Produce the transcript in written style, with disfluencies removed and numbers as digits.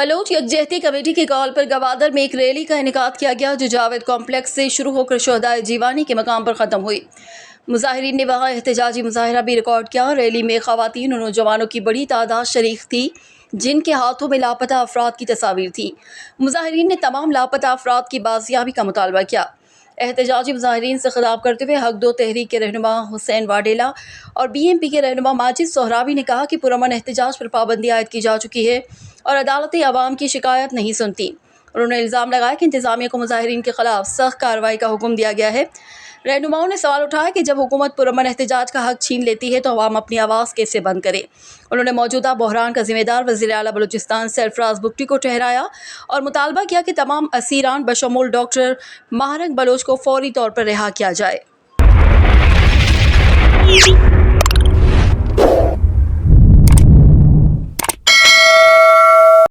Bloch यकजहती committee की call पर गवादर में एक रैली का इनेकाद किया गया जो जावेद कॉम्प्लेक्स से शुरू होकर शोहदाए जीवानी के मकाम पर ख़त्म हुई। मुजाहिरीन ने वहाँ एहतजाजी मुजाहरा भी रिकॉर्ड किया। रैली में ख़वातीन और नौजवानों की बड़ी तादाद शरीक थी जिनके हाथों में लापता अफराद की तस्वीर थी। मुजाहिरीन ने तमाम लापता अफराद की बाजियाबी का मुतालबा किया। एहतजाजी मुजाहिरीन से खिताब करते हुए हक दो तहरीक के रहनुमा हुसैन वाडेला और BMP के रहनुमा माजिद सोहरावी ने कहा कि पुरअमन एहतजाज पर पाबंदी आयद की जा चुकी है और अदालतें अवाम की शिकायत नहीं सुनती। उन्होंने इल्ज़ाम लगाया कि इंतज़ामिया को मुजाहिरीन के खिलाफ सख्त कार्रवाई का हुक्म दिया गया है। रहनुमाओं ने सवाल उठाया कि जब हुकूमत पुरअमन एहतजाज का हक छीन लेती है तो अवाम अपनी आवाज़ कैसे बंद करे। उन्होंने मौजूदा बहरान का जिम्मेदार वज़ीर आला बलूचिस्तान सरफराज बुगटी को ठहराया और मुतालबा किया कि तमाम असीरान बशमूल डॉक्टर महारंग बलोच को फौरी तौर पर रिहा किया जाए।